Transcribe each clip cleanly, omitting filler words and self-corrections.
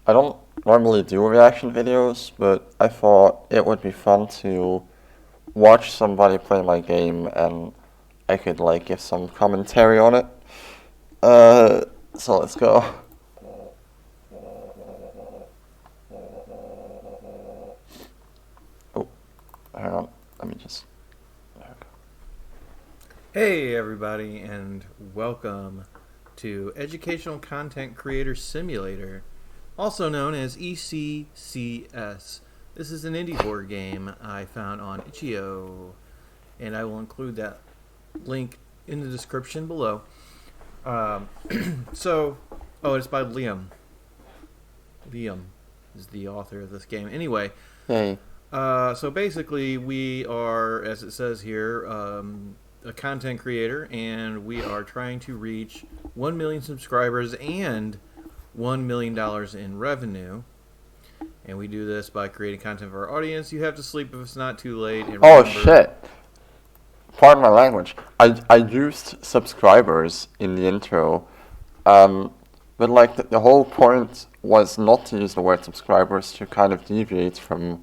I don't normally do reaction videos, but I thought it would be fun to watch somebody play my game and I could like give some commentary on it. Uh, so let's go. Oh, hang on. Let me just. Hey, everybody, and welcome to Educational Content Creator Simulator, also known as ECCS. This is an indie board game I found on itch.io, and I will include that link in the description below. Um, it's by Liam. Liam is the author of this game. Anyway, Yay. so basically, we are, as it says here, a content creator, and we are trying to reach 1 million subscribers and $1 million in revenue. And we do this by creating content for our audience. You have to sleep if it's not too late. And Oh remember, shit. Pardon my language. I used subscribers in the intro, but like the whole point was not to use the word subscribers to kind of deviate from,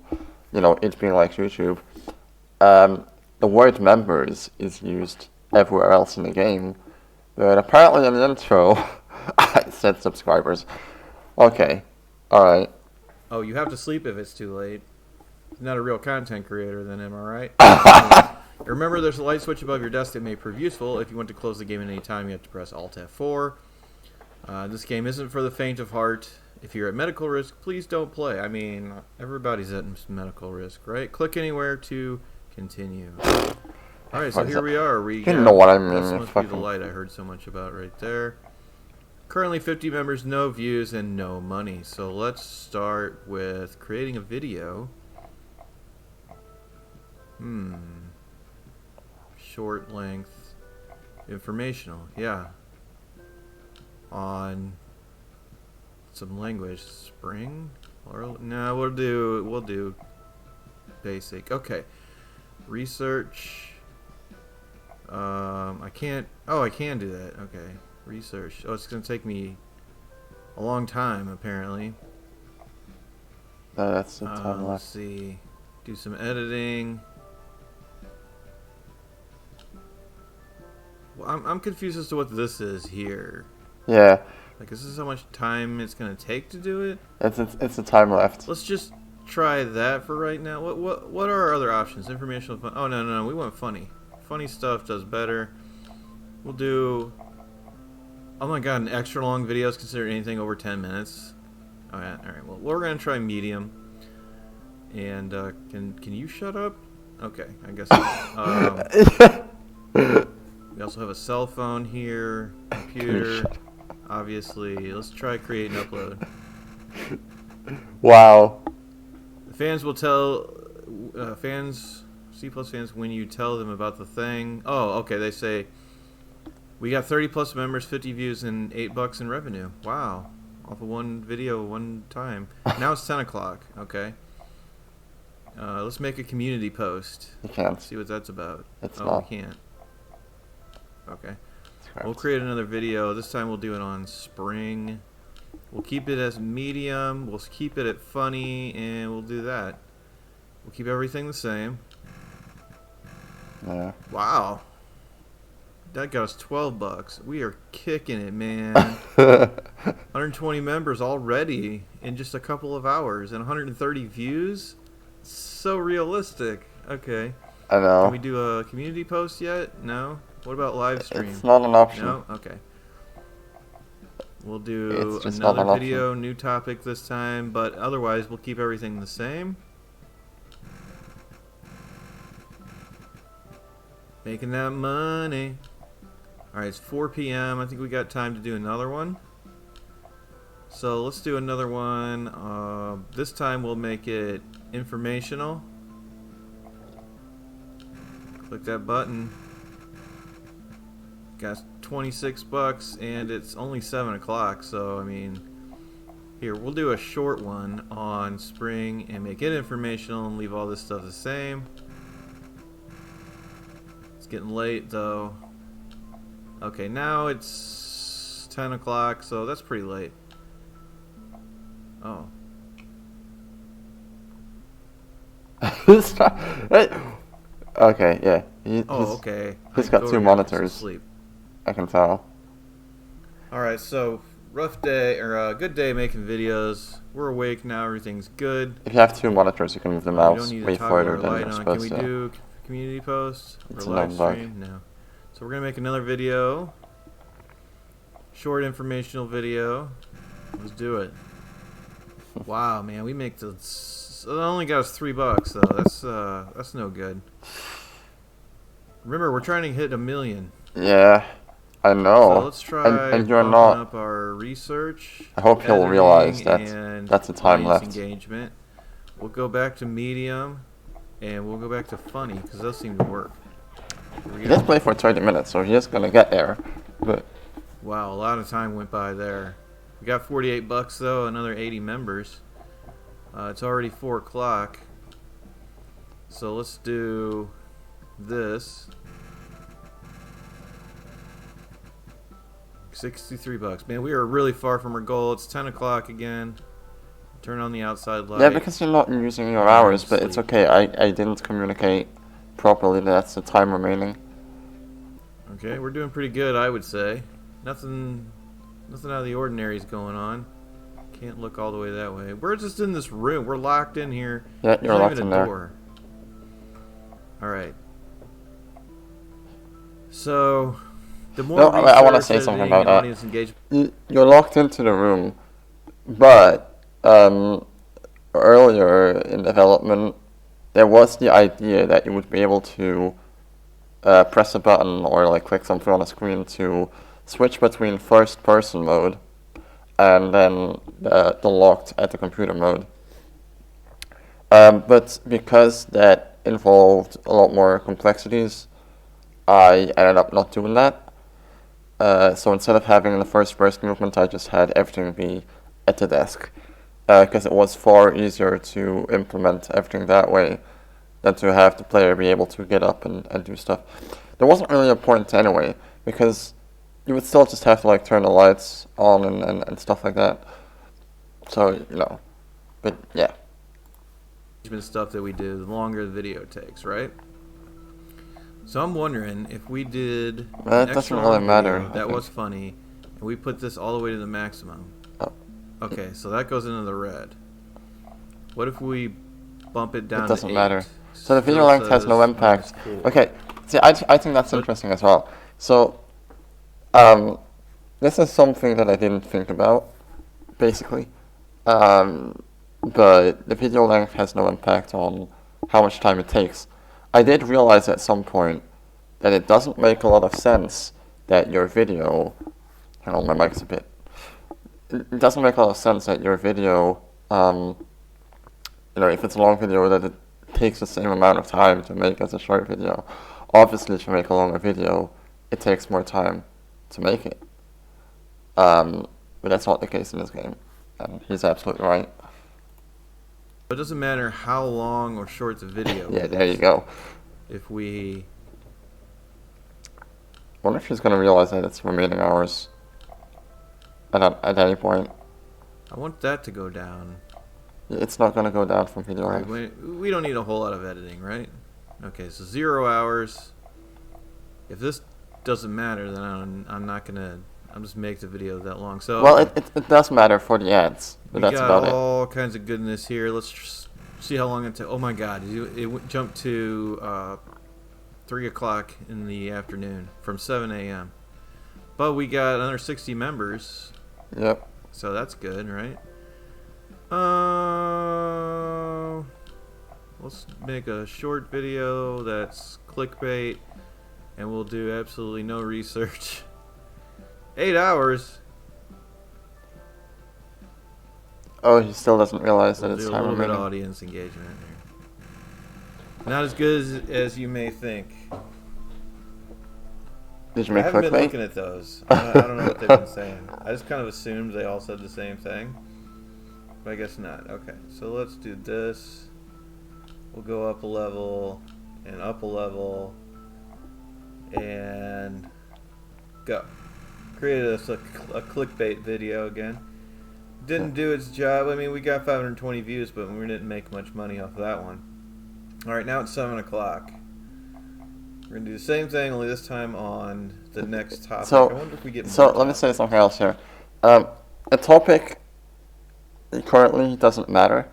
it being like YouTube. The word members is used everywhere else in the game, but apparently in the intro, I said subscribers. Okay, alright. oh, you have to sleep if it's too late. You're not a real content creator, then, am I right? Remember, there's a light switch above your desk that may prove useful. If you want to close the game at any time, you have to press Alt F4. This game isn't for the faint of heart. If you're at medical risk, please don't play. I mean, everybody's at medical risk, right? Click anywhere to continue. Alright, so here we are. You know what I mean. This must be the light I heard so much about right there. Currently 50 members, no views, and no money. So let's start with creating a video. Short length. Informational, yeah. On some language. Spring? Or no, we'll do basic. Okay. Research. I can't. Oh, I can do that. Okay. Research. Oh, it's gonna take me a long time apparently. That's the time Let's left. see. Do some editing. Well, I'm confused as to what this is here. Yeah, Like, is this how much time it's gonna take to do it? it's the time left. Let's just try that for right now. What are our other options? Informational fun. Oh no, we want funny. Funny stuff does better. We'll do. Oh my god, an extra long video is considered anything over 10 minutes. Oh yeah, all right. Well, we're gonna try medium. And can you shut up? Okay, I guess. We also have a cell phone here, computer. Obviously, let's try create and upload. Wow. The fans will tell C+ fans when you tell them about the thing. Oh, okay. They say we got 30 plus members, 50 views, and $8 in revenue. Wow, off of one video, one time. Now it's 10 o'clock. Okay. Let's make a community post. You can't. See what that's about. It's oh, not. we can't. Okay. Correct. We'll create another video. This time we'll do it on Spring. We'll keep it as medium. We'll keep it at funny, and we'll do that. We'll keep everything the same. Yeah. Wow. That got us $12. We are kicking it, man. 120 members already in just a couple of hours and 130 views. So realistic. Okay. I know. Can we do a community post yet? No. What about live stream? It's not an option. No? Okay. We'll do It's just not another an video, new topic this time, but otherwise we'll keep everything the same. Making that money. Alright, it's 4 p.m. I think we got time to do another one. So let's do another one. This time we'll make it informational. Click that button. Got $26 and it's only 7 o'clock, so I mean, here we'll do a short one on Spring and make it informational and leave all this stuff the same. It's getting late though. Okay, now it's 10 o'clock, so that's pretty late. Oh. He's not, hey. Okay, yeah. Oh, okay. He's I got totally two got monitors. asleep. I can tell. Alright, so rough day, or good day making videos. We're awake now, everything's good. If you have two monitors, you can move the We don't mouse need to way toggle further our than light you're on. Can supposed we to. do community posts or It's a live known bug. stream? No. So we're gonna make another video. Short informational video. Let's do it. Wow, man, we make the. It only got us $3 though. That's no good. Remember, we're trying to hit 1 million. Yeah, I know. So let's try and you're bumping not. up our research. I hope he'll editing, realize that and that's the time audience left. engagement. We'll go back to medium, and we'll go back to funny because those seem to work. Here we He go. did play for 20 minutes, so he is gonna get there. But Wow, a lot of time went by there. We got $48 though, another 80 members. It's already 4 o'clock. So let's do this. $63. Man, we are really far from our goal. It's 10 o'clock again. Turn on the outside light. yeah, because you're not using your hours, but it's Sleep. okay. I didn't communicate properly. That's the time remaining. Okay, we're doing pretty good, I would say. Nothing out of the ordinary is going on. Can't look all the way that way. We're just in this room. We're locked in here. Yeah, There's you're not locked even in a there. door. All right. So, the more No, I wanna research, say something editing, about and that. audience engagement. You're locked into the room, but earlier in development, there was the idea that you would be able to press a button or like click something on a screen to switch between first-person mode and then the locked at the computer mode. But because that involved a lot more complexities, I ended up not doing that. So instead of having the first-person movement, I just had everything be at the desk, because it was far easier to implement everything that way than to have the player be able to get up and do stuff. There wasn't really a point anyway, because you would still just have to like turn the lights on and stuff like that. So, you know, but yeah. Stuff that we do, the longer the video takes, right? So I'm wondering if we did Well, an it doesn't extra really long matter, video I that think. was funny, and we put this all the way to the maximum. Oh. Okay, so that goes into the red. What if we bump it down It doesn't to 8? matter. So the video Still length has no says impact. -4. Okay, see, I think that's interesting as well. So, this is something that I didn't think about, basically. But the video length has no impact on how much time it takes. I did realize at some point that it doesn't make a lot of sense that your video... Hang on, my mic's a bit... It doesn't make a lot of sense that your video, if it's a long video, that it takes the same amount of time to make as a short video. Obviously, to make a longer video, it takes more time to make it. But that's not the case in this game, and he's absolutely right. It doesn't matter how long or short the video Yeah, is. there you go. If we... I wonder if he's going to realize that it's remaining hours at any point. I want that to go down. It's not going to go down from video length. We don't need a whole lot of editing, right? Okay, so 0 hours. If this doesn't matter, then I'm not gonna. I'm just make the video that long. So Well, it does matter for the ads, but we that's got about it. all kinds of goodness here. Let's see how long it takes. Oh my God! It jumped to 3 o'clock in the afternoon from 7 a.m. But we got another 60 members, Yep. so that's good, right? Let's make a short video that's clickbait, and we'll do absolutely no research. 8 hours. Oh, he still doesn't realize that We'll it's do a time little bit of remaining. audience engagement here. Not as good as you may think. Did you I make haven't been clickbait? looking at those. I don't know what they've been saying. I just kind of assumed they all said the same thing. But I guess not. Okay, so let's do this. We'll go up a level, and up a level, and go. Create a clickbait video again. didn't do its job. I mean, we got 520 views, but we didn't make much money off of that one. All right, now it's 7 o'clock. We're gonna do the same thing, only this time on the next topic. So, I wonder if we get more so let me topics. say something else here. A topic currently doesn't matter.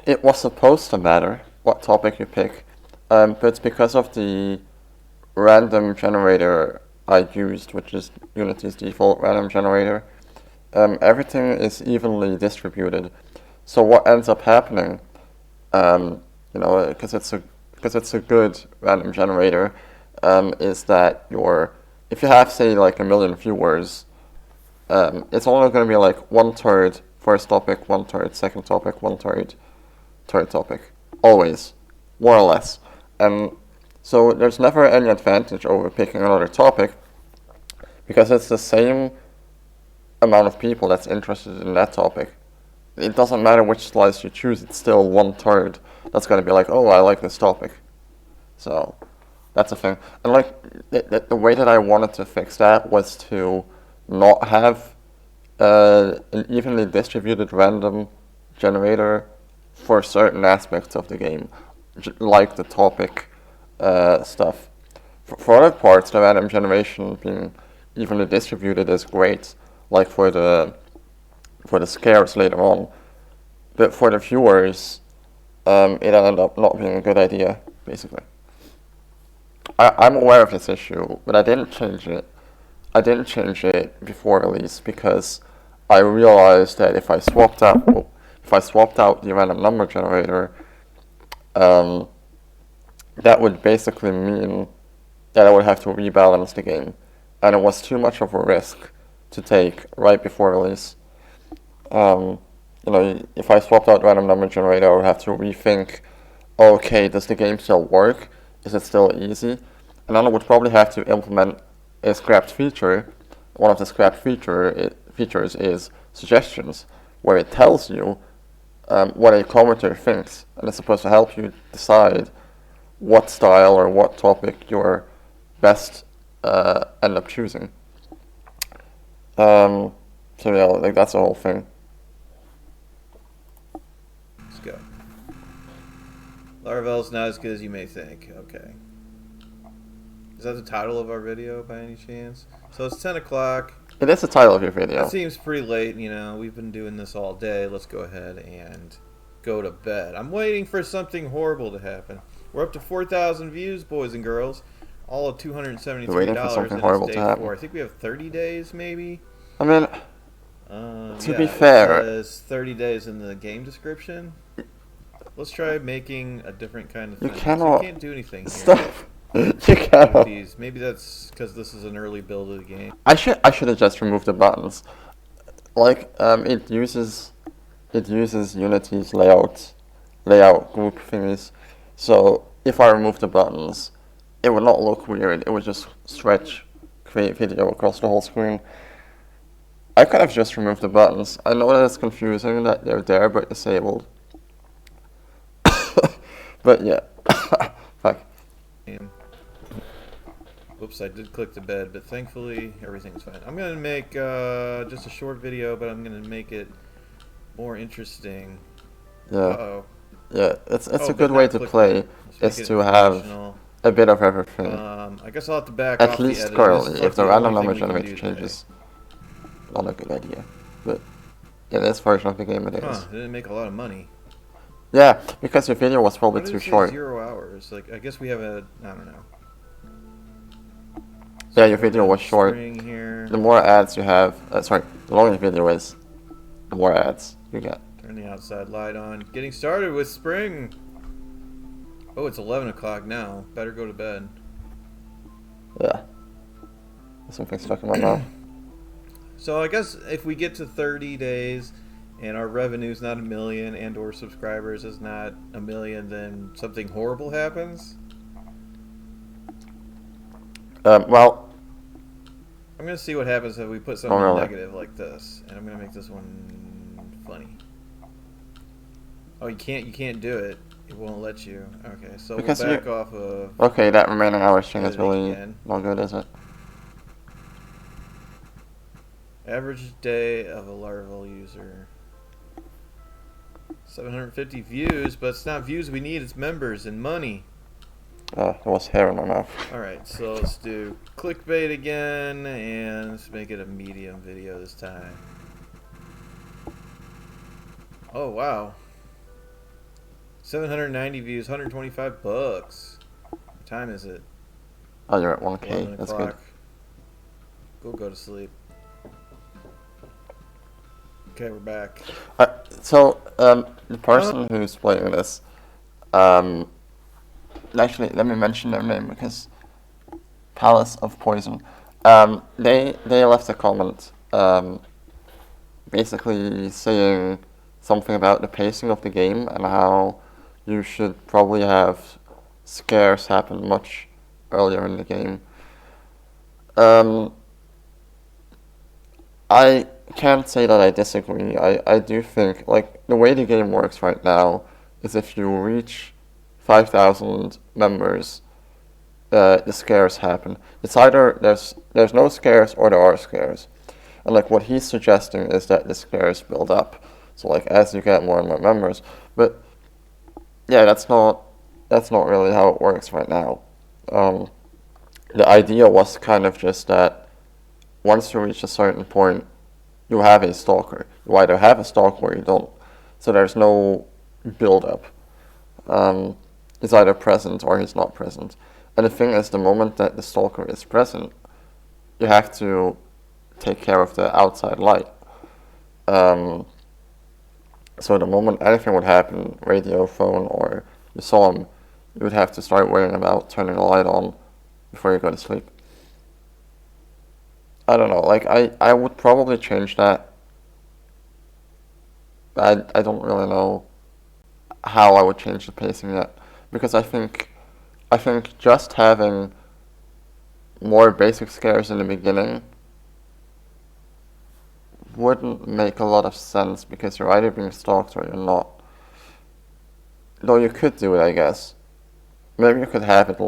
It was supposed to matter what topic you pick, but it's because of the random generator I used, which is Unity's default random generator. Everything is evenly distributed. So what ends up happening, because it's a good random generator, is that if you have say like a million viewers, it's only going to be like 1/3 first topic, 1/3 second topic, 1/3 third topic, always, more or less. And so there's never any advantage over picking another topic because it's the same amount of people that's interested in that topic. It doesn't matter which slice you choose, it's still 1/3 that's going to be like, oh, I like this topic. So that's a thing. And like the way that I wanted to fix that was to not have an evenly distributed random generator for certain aspects of the game, like the topic stuff. For other parts, the random generation being evenly distributed is great, like for the scares later on. But for the viewers, it ended up not being a good idea, basically. I'm aware of this issue, but I didn't change it. I didn't change it before release because I realized that if I swapped out the random number generator, that would basically mean that I would have to rebalance the game, and it was too much of a risk to take right before release. If I swapped out the random number generator, I would have to rethink, okay, does the game still work? Is it still easy? And then I would probably have to implement a scrapped feature. One of the scrapped features is suggestions, where it tells you what a commenter thinks, and it's supposed to help you decide what style or what topic you're best end up choosing. So yeah, like that's the whole thing. Let's go. Laravel's not as good as you may think. Okay. Is that the title of our video by any chance? So it's 10 o'clock. It is the title of your video. That seems pretty late, we've been doing this all day. Let's go ahead and go to bed. I'm waiting for something horrible to happen. We're up to 4,000 views, boys and girls. All of $273. You're waiting for something horrible to happen. I think we have 30 days, maybe? I mean, to be fair, it says 30 days in the game description. Let's try making a different kind of thing. You cannot. You can't do anything here. Stop. You cannot. Maybe that's because this is an early build of the game. I should have just removed the buttons. Like it uses Unity's layout group thingies. So if I remove the buttons, it would not look weird. It would just stretch create video across the whole screen. I could have just removed the buttons. I know that it's confusing that they're there but disabled. But yeah. Fuck. Whoops, I did click the bed, but thankfully everything's fine. I'm going to make just a short video, but I'm going to make it more interesting. Yeah. Uh-oh. Yeah, it's a good way to play, is to have a bit of everything. I guess I'll have to back off At the least editing. currently, if the random number only thing we generator can do changes, not a good idea. But in this version of the game it is. Huh, it didn't make a lot of money. Yeah, because your video was probably Why did too it say short. 0 hours. Like, I guess we have I don't know. Yeah, your video was short. Here. The more ads you have, the longer your video is, the more ads you get. Turn the outside light on. Getting started with spring. Oh, it's 11 o'clock now. Better go to bed. Yeah. There's something stuck in my mouth. So I guess if we get to 30 days and our revenue's not 1 million and or subscribers is not 1 million, then something horrible happens? Well, I'm going to see what happens if we put something really. negative like this. And I'm going to make this one funny. Oh, you can't do it. It won't let you. Okay, so Because we'll back off of... okay, that remaining hour string is editing really again. not good, is it? Average day of a Laravel user. 750 views, but it's not views we need, it's members and money. It was hair in my mouth. Alright, so let's do clickbait again, and let's make it a medium video this time. Oh, wow. 790 views, $125. What time is it? Oh, you're at 1K. 11 That's good. o'clock. Go to sleep. Okay, we're back. So, the person who's playing this, actually, let me mention their name because Palace of Poison. They left a comment, basically saying something about the pacing of the game and how you should probably have scares happen much earlier in the game. I can't say that I disagree. I do think, like, the way the game works right now is if you reach 5,000 members, the scares happen. It's either there's no scares or there are scares. And, like, what he's suggesting is that the scares build up. So, like, as you get more and more members. But, yeah, that's not really how it works right now. The idea was kind of just that once you reach a certain point, you have a stalker. You either have a stalker or you don't. So there's no build-up. He's either present or he's not present. And the thing is, the moment that the stalker is present, you have to take care of the outside light. So the moment anything would happen, radio, phone, or you saw him, you would have to start worrying about turning the light on before you go to sleep. I don't know, like, I would probably change that. I don't really know how I would change the pacing yet. Because I think just having more basic scares in the beginning wouldn't make a lot of sense because you're either being stalked or you're not. Though you could do it, I guess. Maybe you could have it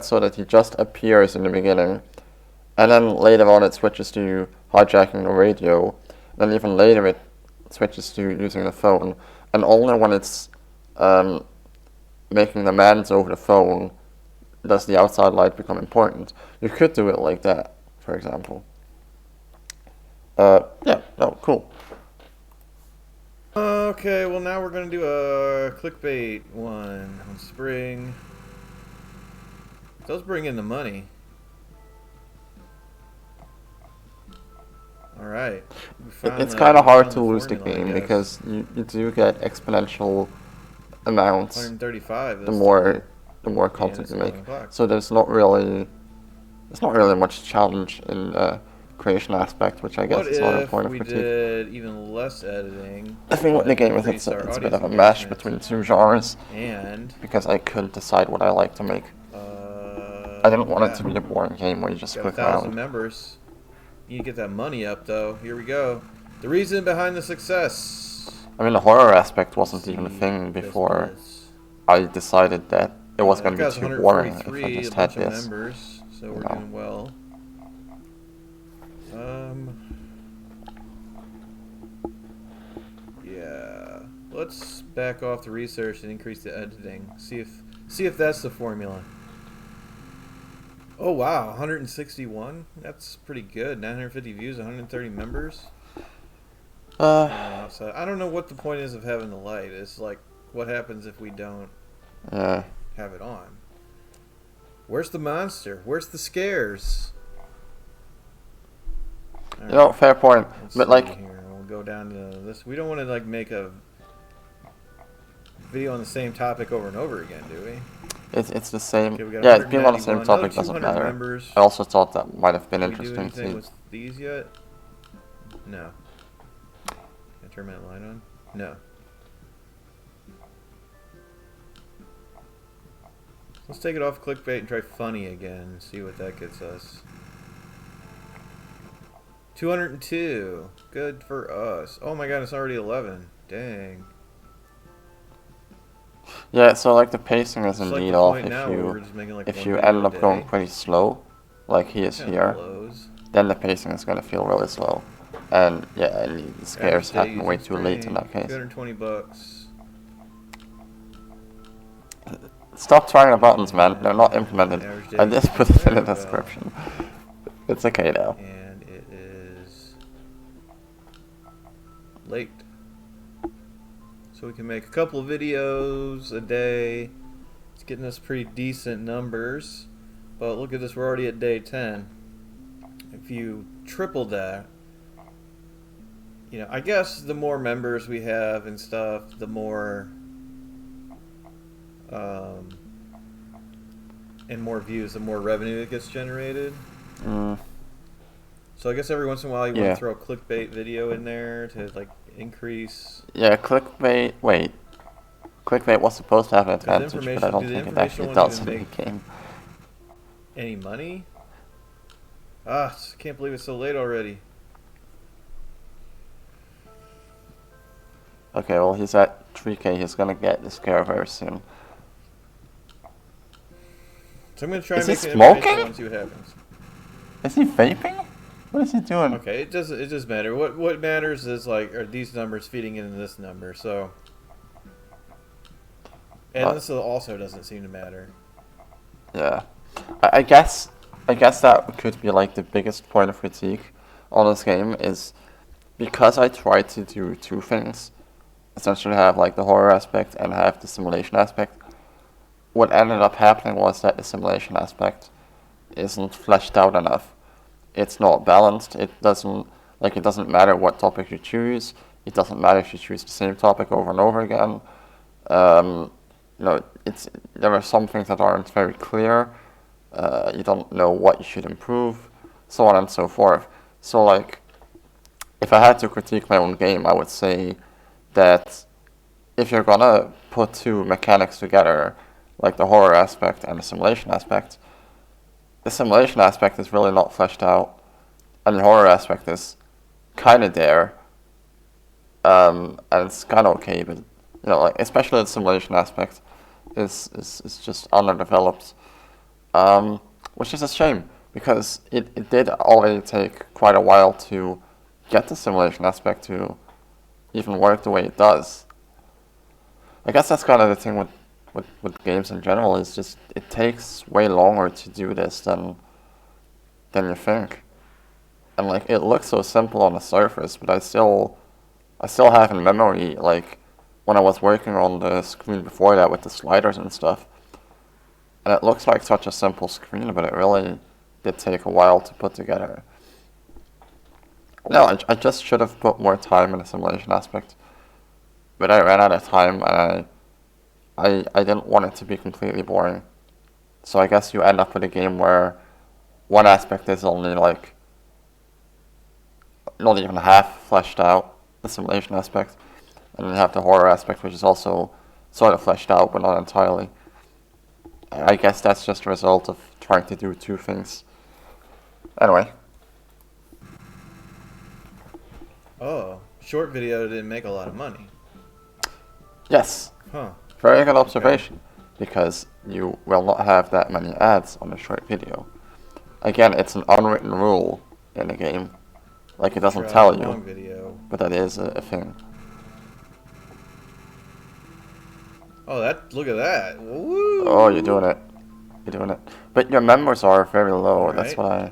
so that he just appears in the beginning, and then later on it switches to you hijacking the radio, then even later it switches to using the phone, and only when it's making demands over the phone does the outside light become important. You could do it like that, for example. Yeah, no, cool. Okay, well now we're gonna do a clickbait one on Spring. It does bring in the money. Alright. It's kind of hard to lose the game because you do get exponential amounts 135 the more content you make. So there's not really much challenge in creation aspect, which I guess is not a point of critique. What if we did even less editing? I think what the game is, it's a bit of a mash between two genres, and because I couldn't decide what I like to make. I didn't want it to be a boring game where you just click 1,000 around. members. You need to get that money up, though. Here we go. The reason behind the success. I mean, the horror aspect wasn't even a thing before I decided that it was going to be too boring if I just had this. Members, so we're doing well. Yeah. Let's back off the research and increase the editing. See if that's the formula. Oh wow, 161. That's pretty good. 950 views, 130 members. So I don't know what the point is of having the light. It's like, what happens if we don't have it on? Where's the monster? Where's the scares? All you know, fair point. But like, here. We'll go down to this. We don't want to like make a video on the same topic over and over again, do we? it's the same. Okay, Yeah, it's being on the same topic doesn't matter. Members. I also thought that might have been Did interesting we do anything too. with these yet? No. Can I turn my light on? No. Let's take it off clickbait and try funny again and see what that gets us. 202. Good for us. Oh my god, it's already 11. Dang. Yeah, so like the pacing is It's like indeed the off point now where we're just making, like, if one you video end a up going day. pretty slow, like he is Kinda here. blows. then the pacing is going to feel really slow. And yeah, and the scares Average day happen way using too late in Spring, that case. $220. Stop trying the buttons, man. They're not implemented. Average day I just using put it in the Laravel. description. It's okay now. And it is late. So we can make a couple of videos a day. It's getting us pretty decent numbers. But look at this, we're already at day 10. If you triple that, you know, I guess the more members we have and stuff, the more and more views, the more revenue that gets generated. Mm, So I guess every once in a while you want Yeah. to throw a clickbait video in there to like increase. yeah, clickbait. Wait. Clickbait was supposed to have an Does advantage, but I information- don't do the think it information actually ones does in even the make- game. Any money? Ah, I can't believe it's so late already. Okay, well, he's at 3K. He's gonna get the scare very soon. So I'm gonna try Is and he make an information smoking? one and see what happens. Is he vaping? What is he doing? Okay, it doesn't matter. What matters is like are these numbers feeding into this number? So, and this also doesn't seem to matter. Yeah, I guess that could be like the biggest point of critique on this game is because I tried to do two things, essentially have like the horror aspect and have the simulation aspect. What ended up happening was that the simulation aspect isn't fleshed out enough. It's not balanced. It doesn't matter what topic you choose. It doesn't matter if you choose the same topic over and over again. There are some things that aren't very clear. You don't know what you should improve, so on and so forth. So like, if I had to critique my own game, I would say that if you're gonna put two mechanics together, like the horror aspect and the simulation aspect is really not fleshed out, and the horror aspect is kind of there, and it's kind of okay, but like especially the simulation aspect is just underdeveloped, which is a shame because it did already take quite a while to get the simulation aspect to even work the way it does. I guess that's kind of the thing with games in general is just it takes way longer to do this than you think. And like it looks so simple on the surface, but I still have in memory like when I was working on the screen before that with the sliders and stuff. And it looks like such a simple screen, but it really did take a while to put together. No, I just should have put more time in the simulation aspect. But I ran out of time and I didn't want it to be completely boring. So I guess you end up with a game where one aspect is only like not even half fleshed out, the simulation aspect, and then you have the horror aspect which is also sort of fleshed out but not entirely. I guess that's just a result of trying to do two things. Anyway. Oh, short video didn't make a lot of money. Yes. Huh. Very good observation, because you will not have that many ads on a short video. Again, it's an unwritten rule in the game. Like, it doesn't Try tell a long you, video. but that is a thing. Oh, look at that. Woo! Oh, you're doing it. You're doing it. But your members are very low, All that's right.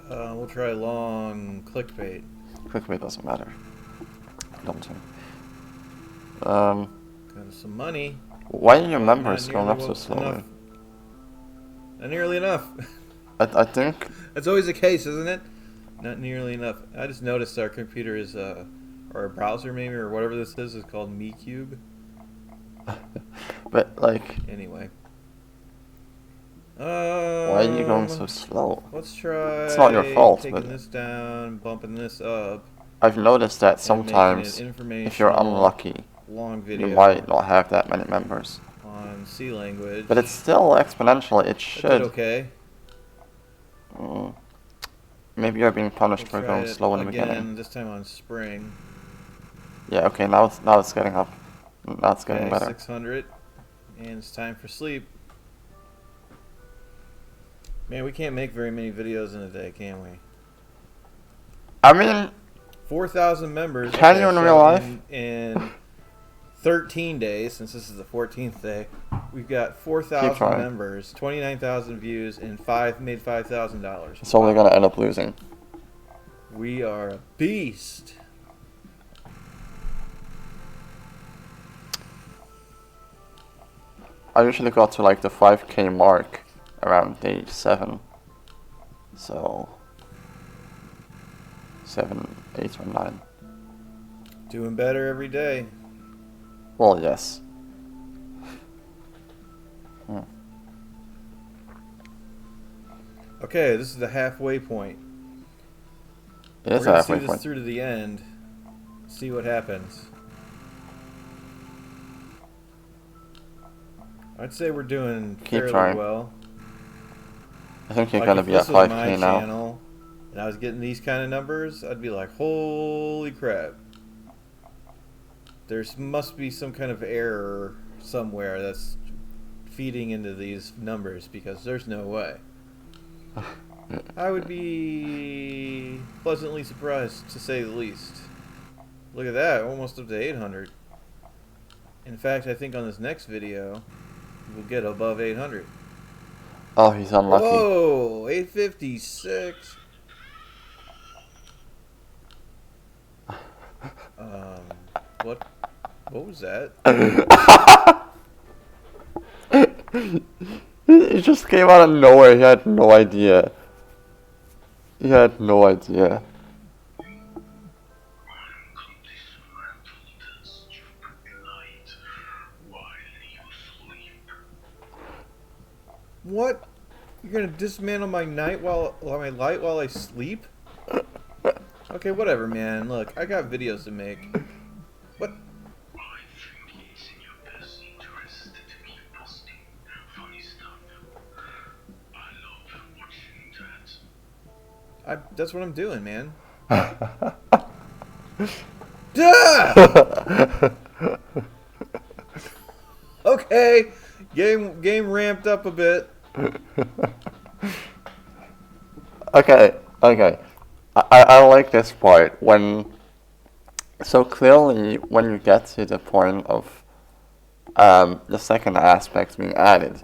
why We'll try long clickbait. clickbait doesn't matter. Don't think. Got some money. Why are your Not members going nearly up so slowly? enough. Not nearly enough. I think That's always the case, isn't it? Not nearly enough. I just noticed our computer is, or our browser maybe, or whatever this is called MeCube. but like, Anyway. why are you going so slow? Let's try. It's not your fault, taking but this down, bumping this up. I've noticed that and making sometimes an if you're informational unlucky, long video you might not have that many members. on C language. But it's still exponential. It That did should. okay. Maybe you're being punished We'll for try going it slow in the again, beginning. this time on Spring. Yeah. Okay. Now it's getting up. Now it's getting Okay, better. 600, and it's time for sleep. Man, we can't make very many videos in a day, can we? I mean, 4,000 members. Can you in so real life? In 13 days, since this is the 14th day, we've got Keep 4,000 trying. members, 29,000 views, and made $5,000. it's only gonna end up losing. We are a beast. I usually got to like the 5K mark around day 7. So 7, 8, or 9. Doing better every day. Well, yes. Okay, this is the halfway point. It We're is a gonna see halfway this point. through to the end. See what happens. I'd say we're doing Keep fairly trying. well. I think you're Like, gonna if be at this was 5K my now. channel and I was getting these kind of numbers, I'd be like, holy crap. Must be some kind of error somewhere that's feeding into these numbers, because there's no way. I would be pleasantly surprised, to say the least. Look at that, almost up to 800. In fact, I think on this next video, we'll get above 800. Oh, he's unlucky. Whoa, 856. What was that? He just came out of nowhere. He had no idea. He had no idea. What? You're gonna dismantle my light while I sleep? Okay, whatever, man. Look, I got videos to make. What? I think it's in your best interest to keep posting funny stuff. I love watching that. That's what I'm doing, man. Duh! Okay, game ramped up a bit. Okay. I like this part so clearly when you get to the point of the second aspect being added,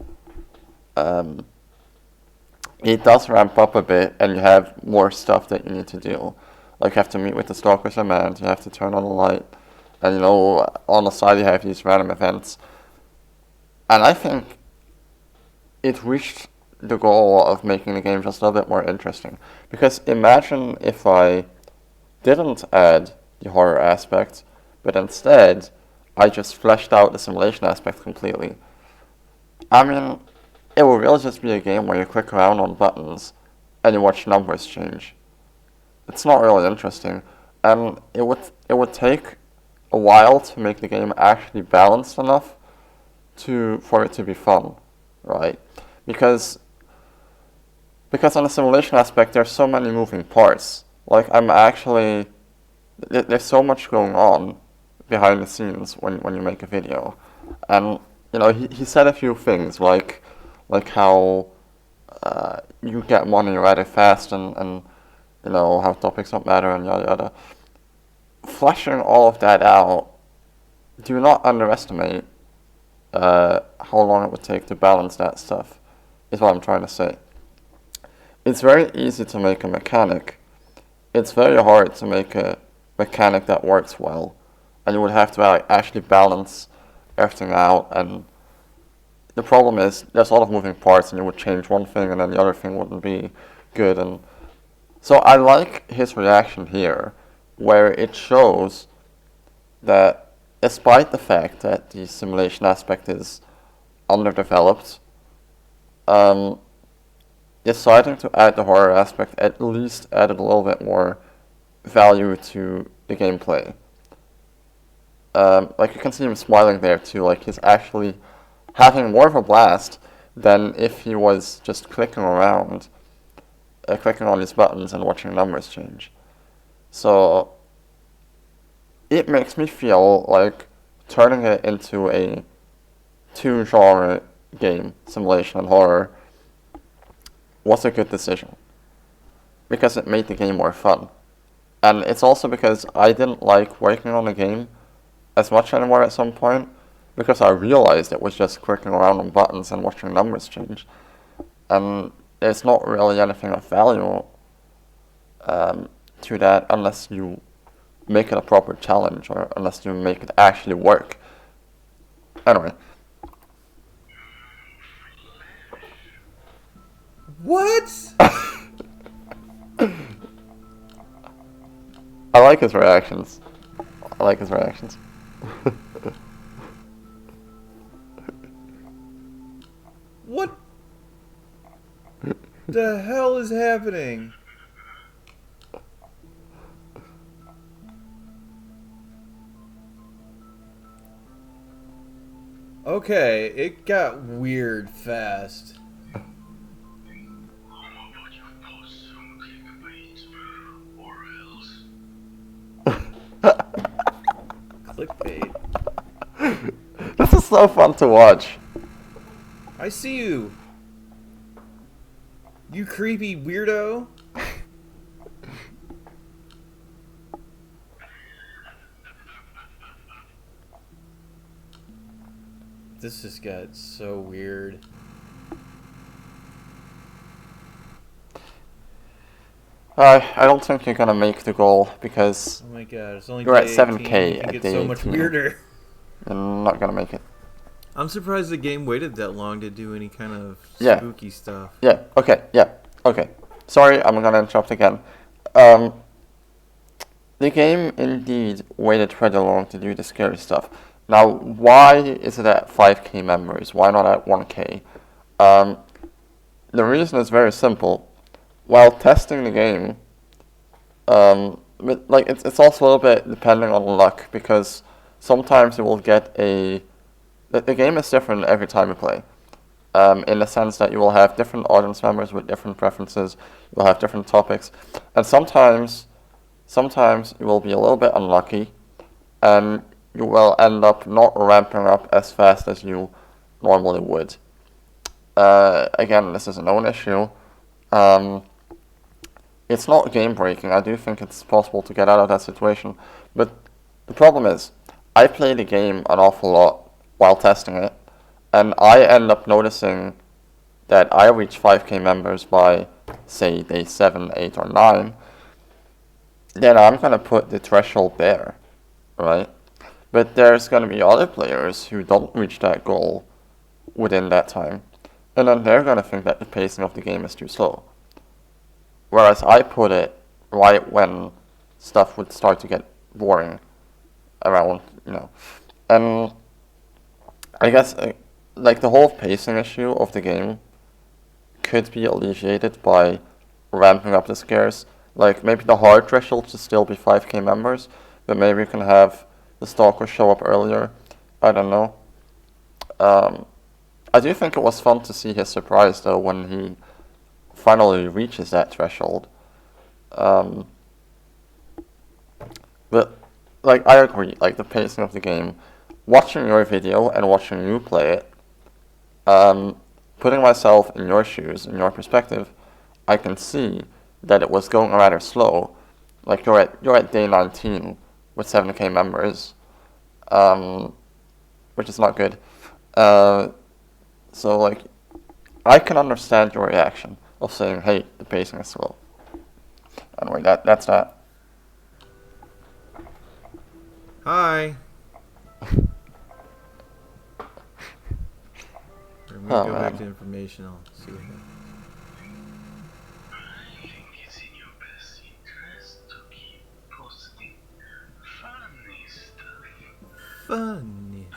it does ramp up a bit, and you have more stuff that you need to do. Like you have to meet with the Stalker's Command, you have to turn on the light, and on the side you have these random events. And I think it reached the goal of making the game just a little bit more interesting. Because imagine if I didn't add the horror aspect, but instead I just fleshed out the simulation aspect completely. I mean, it will really just be a game where you click around on buttons and you watch numbers change. It's not really interesting, and it would take a while to make the game actually balanced enough for it to be fun, right? Because on the simulation aspect, there's so many moving parts. Like, there's so much going on behind the scenes when you make a video. And, he said a few things, like how you get money rather fast and how topics don't matter and yada yada. Fleshing all of that out, do not underestimate how long it would take to balance that stuff, is what I'm trying to say. It's very easy to make a mechanic. It's very hard to make a mechanic that works well. And you would have to actually balance everything out. And the problem is, there's a lot of moving parts, and you would change one thing and then the other thing wouldn't be good. And so I like his reaction here, where it shows that despite the fact that the simulation aspect is underdeveloped, deciding to add the horror aspect at least added a little bit more value to the gameplay. Like, you can see him smiling there too, like he's actually having more of a blast than if he was just clicking around, clicking on these buttons and watching numbers change. So it makes me feel like turning it into a two-genre game, simulation and horror, was a good decision, because it made the game more fun. And it's also because I didn't like working on the game as much anymore at some point, because I realized it was just clicking around on buttons and watching numbers change. And there's not really anything of value to that unless you make it a proper challenge or unless you make it actually work. Anyway, What? I like his reactions. I like his reactions. What the hell is happening? Okay, it got weird fast. How about you post some clickbait or else? Clickbait. This is so fun to watch. I see you. You creepy weirdo. This just got so weird. I don't think you're gonna make the goal because Oh my god, it's only you're at day 7K 18. It at gets day so much 18. weirder. you're not gonna make it. I'm surprised the game waited that long to do any kind of Yeah. spooky stuff. Yeah, okay. Sorry, I'm gonna interrupt again. The game indeed waited pretty long to do the scary stuff. Now, why is it at 5K members? Why not at 1K? The reason is very simple. While testing the game, it's also a little bit depending on luck, because sometimes you will get the game is different every time you play. In the sense that you will have different audience members with different preferences, you will have different topics, and sometimes you will be a little bit unlucky, and you will end up not ramping up as fast as you normally would. Again, this is a known issue. It's not game breaking. I do think it's possible to get out of that situation, but the problem is, I play the game an awful lot while testing it, and I end up noticing that I reach 5K members by, say, day 7, 8, or 9, then I'm going to put the threshold there, right? But there's going to be other players who don't reach that goal within that time, and then they're going to think that the pacing of the game is too slow. Whereas I put it right when stuff would start to get boring around, And I guess, the whole pacing issue of the game could be alleviated by ramping up the scares. Like, maybe the hard threshold should still be 5K members, but maybe you can have the stalker show up earlier. I don't know. I do think it was fun to see his surprise, though, when he finally reaches that threshold. But, I agree, the pacing of the game, watching your video and watching you play it, putting myself in your shoes, in your perspective, I can see that it was going rather slow. Like, you're at day 19 with 7K members, which is not good. So, I can understand your reaction of saying, hey, the pacing is slow. Anyway, that's that. Hi. Let me Oh, go man. back to information. I'll see what happens. I think it's in your best interest to keep posting funny stuff. Funny. I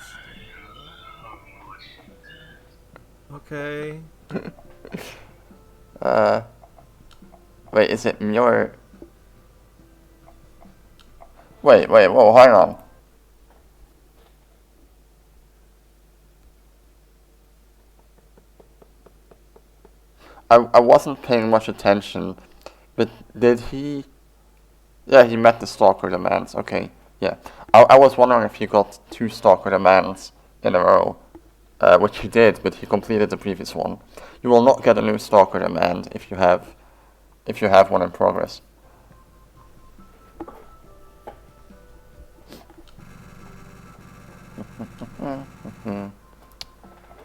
love watching that. Okay. Wait, is it me or... Wait, whoa, hang on. I wasn't paying much attention, but did he... Yeah, he met the stalker demands, okay, yeah. I was wondering if he got 2 stalker demands in a row, which he did, but he completed the previous one. You will not get a new stalker demand if you have one in progress. Mm-hmm.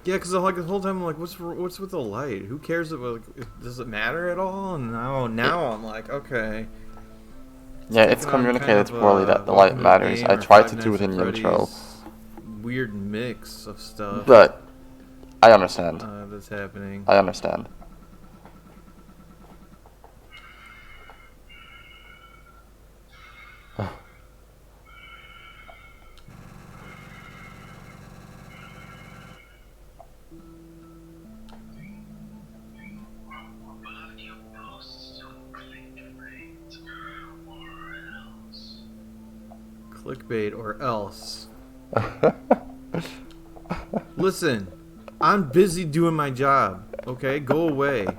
Yeah, because like the whole time I'm like, what's with the light? Who cares? Like, does it matter at all? And now I'm like, okay. Yeah, it's Taking on communicated kind of, poorly that the Welcome light to the matters. Game I or tried to Five do Nights it at in the intro, Freddy's weird mix of stuff but I understand. that's happening. I understand. About your posts on clickbait or else. Clickbait or else. Listen, I'm busy doing my job. Okay, go away. I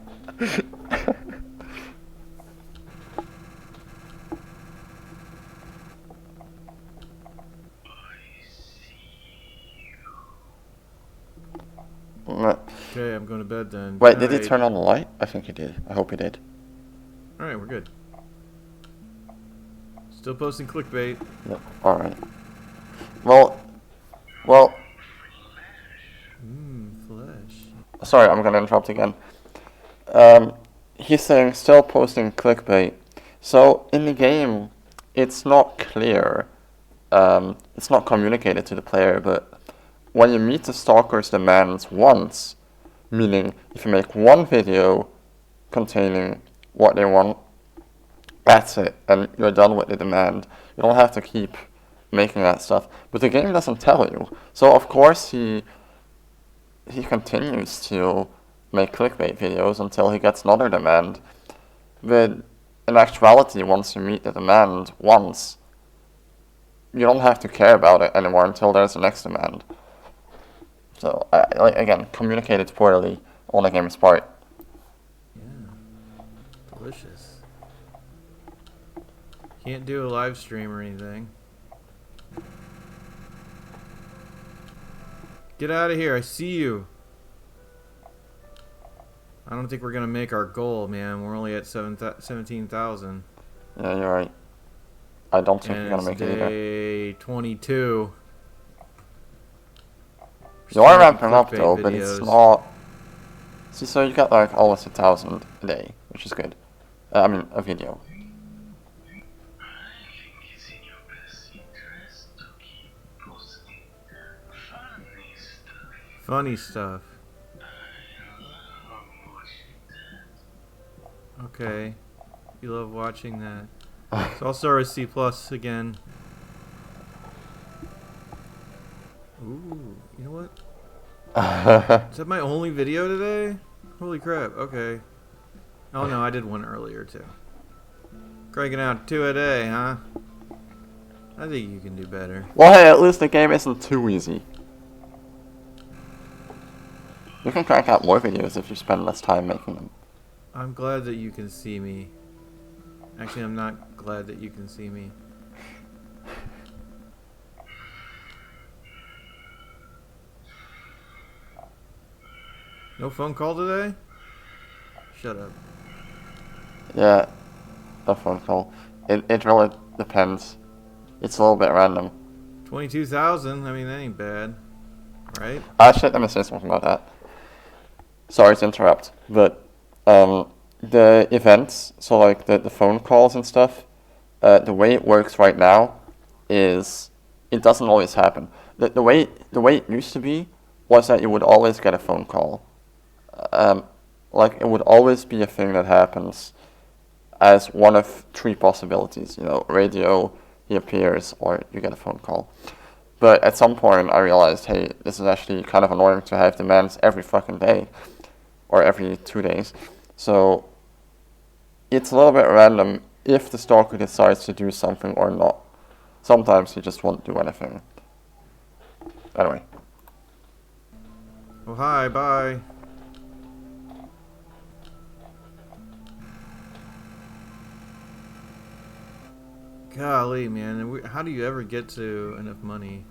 see you. Okay, I'm going to bed then. Wait, Good did he night. turn on the light? I think he did. I hope he did. Alright, we're good. Still posting clickbait. Yep. Alright. Well, Flesh. sorry, I'm gonna interrupt again. He's saying still posting clickbait. So in the game, it's not clear. It's not communicated to the player, but when you meet the stalker's demands once, meaning if you make one video containing what they want, that's it, and you're done with the demand. You don't have to keep making that stuff. But the game doesn't tell you. So of course he continues to make clickbait videos until he gets another demand. But in actuality, once you meet the demand once, you don't have to care about it anymore until there's the next demand. So, again, communicated poorly on the game's part. Yeah. Delicious. Can't do a live stream or anything. Get out of here. I see you. I don't think we're going to make our goal, man. We're only at 17,000. Yeah, you're right. I don't think And you're gonna it's make it either. day 22. You are Still making ramping up clickbait though, but it's videos. not. See, so you got like almost 1,000 a day, which is good. I mean, a video. I think it's in your best interest to keep posting funny stuff. Funny stuff. I love watching that. Okay. You love watching that. So I'll start with C plus again. Ooh, you know what? Is that my only video today? Holy crap, okay. Oh no, I did one earlier too. Cranking out 2 a day, huh? I think you can do better. Well, hey, at least the game isn't too easy. You can crank out more videos if you spend less time making them. I'm glad that you can see me. Actually, I'm not glad that you can see me. No phone call today? Shut up. Yeah, a phone call. It really depends. It's a little bit random. 22,000, I mean, that ain't bad. Right? Actually, let me say something about that. Sorry to interrupt, but the events, so like the phone calls and stuff, the way it works right now is it doesn't always happen. The way it used to be was that you would always get a phone call. Like it would always be a thing that happens as one of 3 possibilities. You know, radio, he appears, or you get a phone call. But at some point I realized, hey, this is actually kind of annoying to have demands every fucking day, or every 2 days. So it's a little bit random if the stalker decides to do something or not. Sometimes he just won't do anything. Anyway. Oh, hi, bye. Golly, man. How do you ever get to enough money?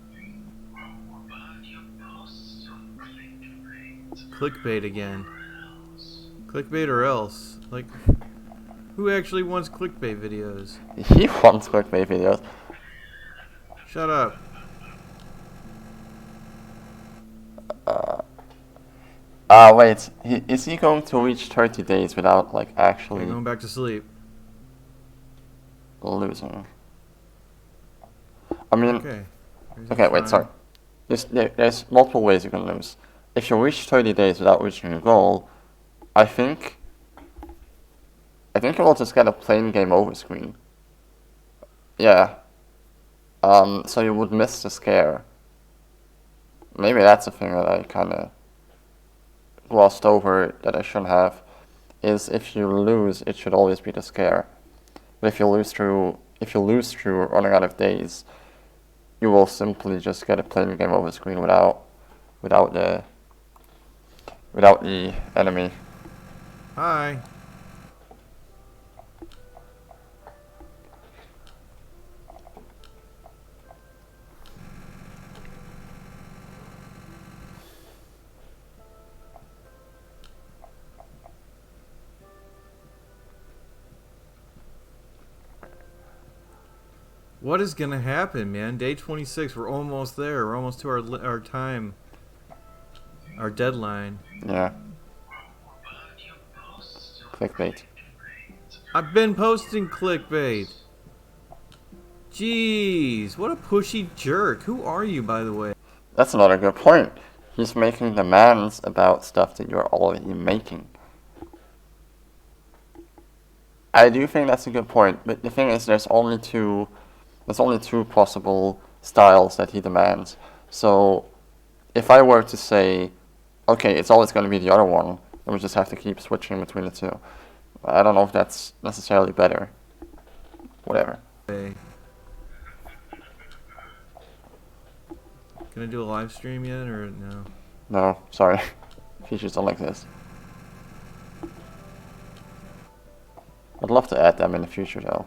About your posts on clickbait Clickbait again. or else. Clickbait or else. Like, who actually wants clickbait videos? He wants clickbait videos. Shut up. Wait. Is he going to reach 30 days without like Okay, actually going back to sleep. losing? I mean, Okay. Here's okay, the wait, time. sorry. There's multiple ways you can lose. If you reach 30 days without reaching your goal, I think you will just get a plain game over screen. Yeah. So you would miss the scare. Maybe that's a thing that I kind of glossed over that I shouldn't have. Is if you lose, it should always be the scare. But if you lose through running out of days, you will simply just get a plain game over screen without the enemy. Hi. What is gonna happen, man? Day 26. We're almost there. We're almost to our time. Our deadline. Yeah. But your posts are Clickbait. I've been posting clickbait. Jeez, what a pushy jerk. Who are you, by the way? That's another good point. He's making demands about stuff that you're already making. I do think that's a good point, but the thing is, there's only two possible styles that he demands. So, if I were to say, okay, it's always going to be the other one, then we just have to keep switching between the two. I don't know if that's necessarily better. Whatever. Can I do a live stream yet, or no? No, sorry. Features don't like this. I'd love to add them in the future, though.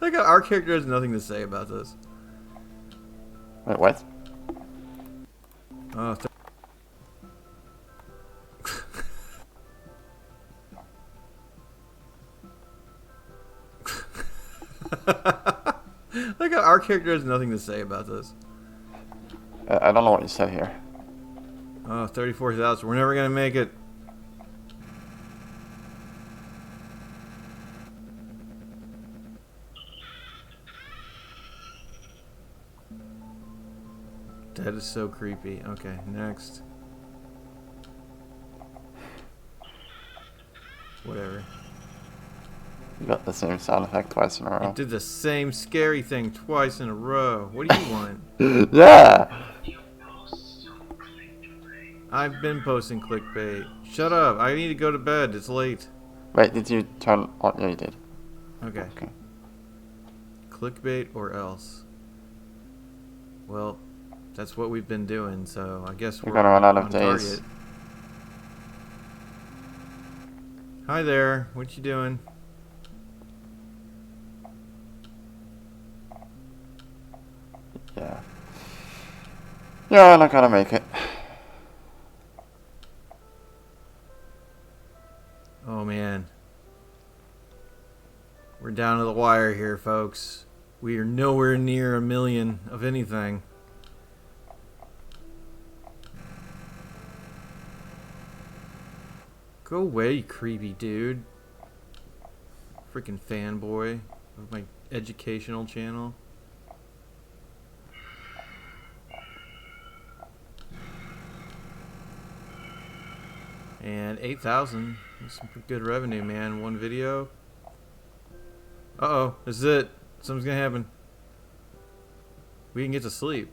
Like our character has nothing to say about this. Wait, what? Oh, like our character has nothing to say about this. I don't know what you said here. Oh, 34,000. We're never gonna make it. That is so creepy. Okay, next. Whatever. You got the same sound effect twice in a You row. did the same scary thing twice in a row. What do you want? Yeah! your posts on clickbait. I've been posting clickbait. Shut up. I need to go to bed. It's late. Wait, did you turn on? Yeah, you did. Okay. Okay. Clickbait or else. Well, that's what we've been doing, so I guess We're we're gonna run out of on days. target. Hi there. What you doing? Yeah. Yeah, I'm not gonna make it. Oh man. We're down to the wire here, folks. We are nowhere near a million of anything. Go away, you creepy dude. Freaking fanboy of my educational channel. And 8,000. That's some pretty good revenue, man. One video. Uh-oh. This is it. Something's gonna happen. We can get to sleep.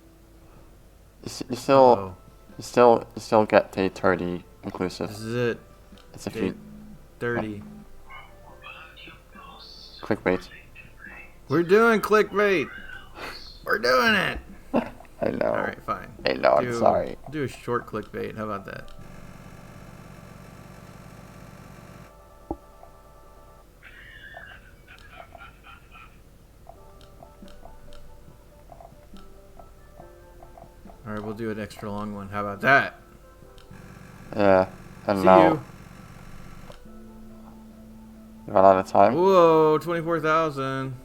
You still, Uh-oh. you still get day 30 inclusive. This is it. It's a Day few 30. But your posts clickbait. We're doing clickbait. We're doing it. I know. Alright, fine. I know, I'm sorry. Do a short clickbait. How about that? Alright, we'll do an extra long one. How about that? Yeah. And See now you. you run out of time. Whoa, 24,000.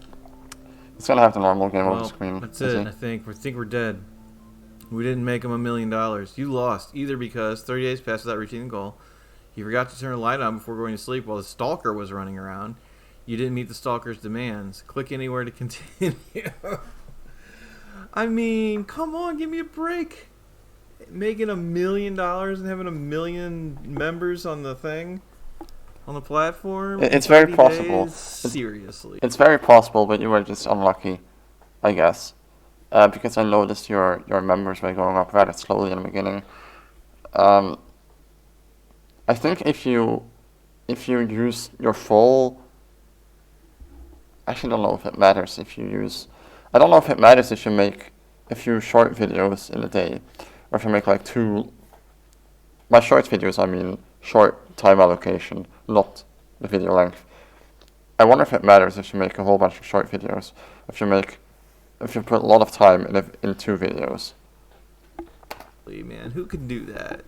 It's gonna have the normal game over Well, screen. that's is it. it? I think we're dead. We didn't make him $1 million. You lost either because 30 days passed without reaching the goal. You forgot to turn the light on before going to sleep while the stalker was running around. You didn't meet the stalker's demands. Click anywhere to continue. I mean, come on, give me a break. Making $1 million and having 1 million members on the thing, on the platform. It's in very 30 possible. days? Seriously. It's very possible, but you were just unlucky, I guess. Because I noticed your members were going up rather slowly in the beginning. I think if you use your full, I actually don't know if it matters if you use. I don't know if it matters if you make a few short videos in a day, or if you make like two. By short videos, I mean short time allocation, not the video length. I wonder if it matters if you make a whole bunch of short videos, if you put a lot of time in 2 videos. Man, who can do that?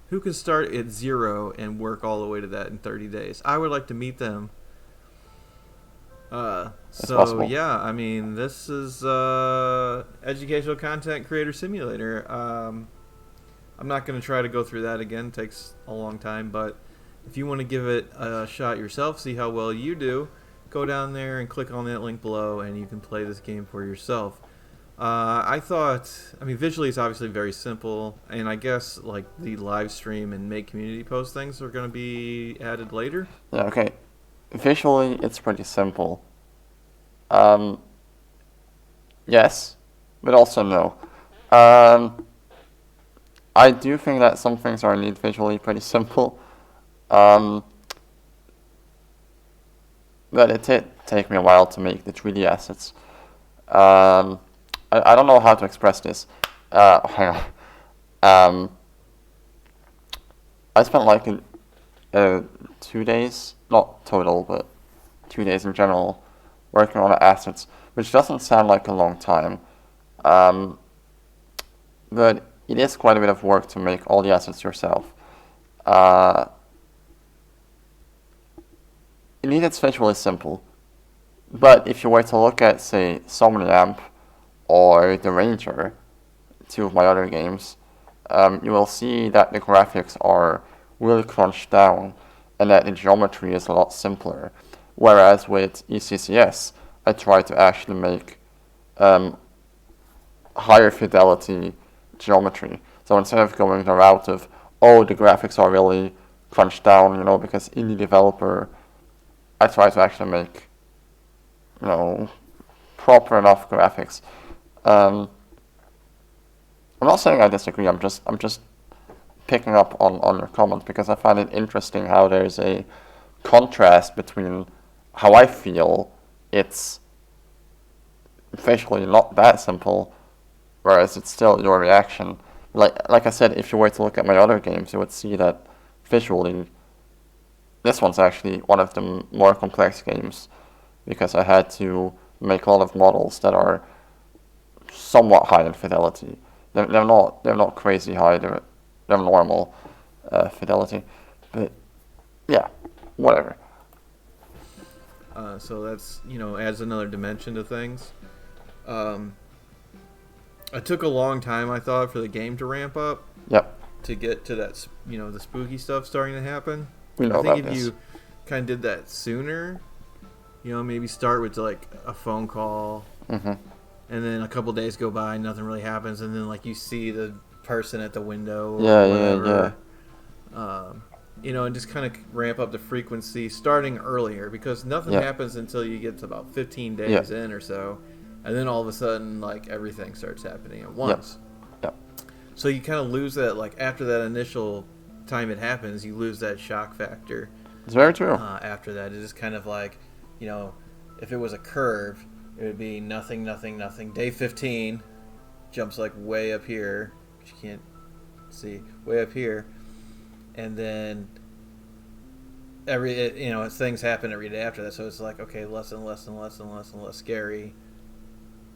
Who can start at 0 and work all the way to that in 30 days? I would like to meet them. So possible. yeah, I mean, this is educational content creator simulator. I'm not going to try to go through that again. It takes a long time, but if you want to give it a shot yourself, see how well you do, go down there and click on that link below, and you can play this game for yourself. I mean, visually it's obviously very simple, and I guess like the live stream and make community post things are going to be added later. Yeah, okay. Visually, it's pretty simple. Yes, but also no. I do think that some things are indeed visually pretty simple. But it did take me a while to make the 3D assets. I don't know how to express this. Hang on. I spent like 2 days, not total, but 2 days in general, working on the assets, which doesn't sound like a long time. But it is quite a bit of work to make all the assets yourself. Indeed, it's visually simple. But if you were to look at, say, Somniamp or The Ranger, 2 of my other games, you will see that the graphics are really crunched down and that the geometry is a lot simpler. Whereas with ECCS, I try to actually make higher fidelity geometry. So instead of going the route of, oh, the graphics are really crunched down, because indie developer, I try to actually make, proper enough graphics. I'm not saying I disagree. I'm just picking up on your comment because I find it interesting how there's a contrast between how I feel it's visually not that simple, whereas it's still your reaction. Like I said, if you were to look at my other games, you would see that visually, this one's actually one of the more complex games because I had to make a lot of models that are somewhat high in fidelity. They're not crazy high. They're normal fidelity, but yeah, whatever. So that's adds another dimension to things. It took a long time, I thought, for the game to ramp up. Yep. To get to that, the spooky stuff starting to happen. We know I think about if this. you kind of did that sooner, maybe start with like a phone call, Mm-hmm. and then a couple days go by, nothing really happens, and then like you see the person at the window, or Yeah, whatever. And just kind of ramp up the frequency starting earlier because nothing Yeah. happens until you get to about 15 days in or so, and then all of a sudden like everything starts happening at once. Yep. So you kind of lose that, like after that initial time it happens, you lose that shock factor. It's very true. After that, it is kind of like, if it was a curve, it would be nothing, nothing, nothing. Day 15 jumps like way up here, which you can't see, way up here, and then things happen every day after that. So it's like, okay, less and less and less and less and less scary.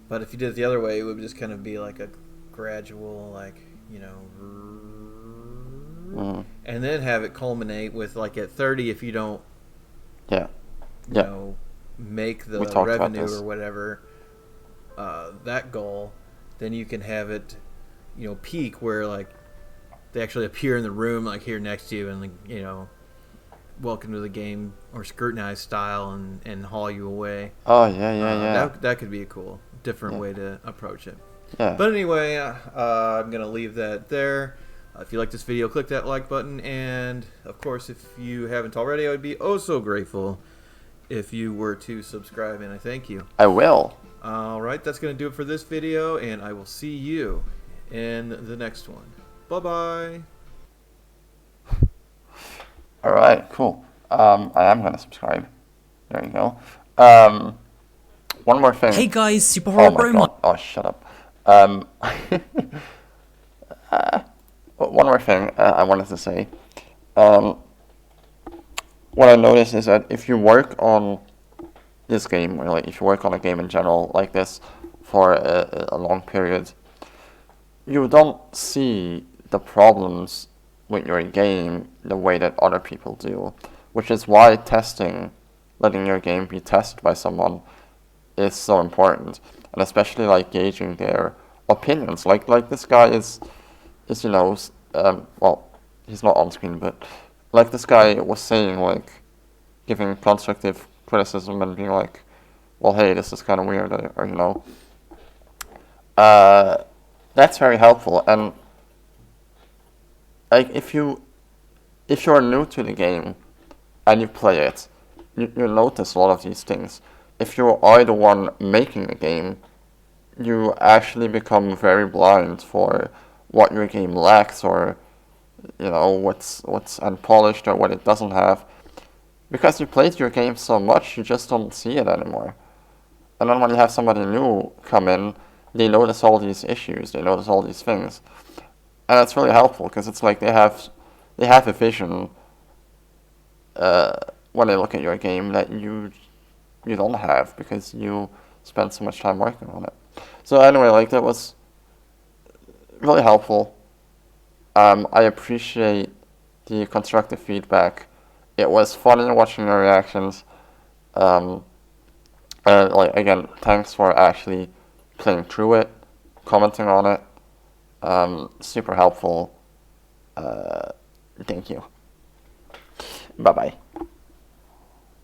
But if you did it the other way, it would just kind of be like a gradual, like, and then have it culminate with like at 30 if you don't Yeah. make the We talked about revenue this. or whatever, that goal, then you can have it, peak where like they actually appear in the room, like here next to you, and welcome to the game or scrutinize style, and haul you away. Oh yeah. That could be a cool, different Yeah. way to approach it. Yeah. But anyway, I'm gonna leave that there. If you like this video, click that like button, and of course, if you haven't already, I would be oh so grateful if you were to subscribe, and I thank you. I will. All right, that's going to do it for this video, and I will see you in the next one. Bye-bye. All right. Cool. I am gonna subscribe. There you go. One more thing. Hey guys, Super Oh Horror my Bro god. Oh, shut up. One more thing I wanted to say. What I noticed is that if you work on this game, or like if you work on a game in general like this for a long period, you don't see the problems with your game the way that other people do, which is why testing, letting your game be tested by someone, is so important, and especially like gauging their opinions. Like this guy is well, he's not on screen, but like this guy was saying, like giving constructive criticism and being like, well, hey, this is kind of weird, or that's very helpful. And like if you're new to the game and you play it, you notice a lot of these things. If you are the one making the game, you actually become very blind for what your game lacks, or what's unpolished or what it doesn't have, because you played your game so much you just don't see it anymore. And then when you have somebody new come in, they notice all these issues, they notice all these things, and it's really helpful because it's like they have a vision when they look at your game that you don't have because you spent so much time working on it. So anyway, like that was really helpful. I appreciate the constructive feedback. It was funny watching your reactions. Like again, thanks for actually playing through it, commenting on it. Super helpful. Thank you. Bye bye.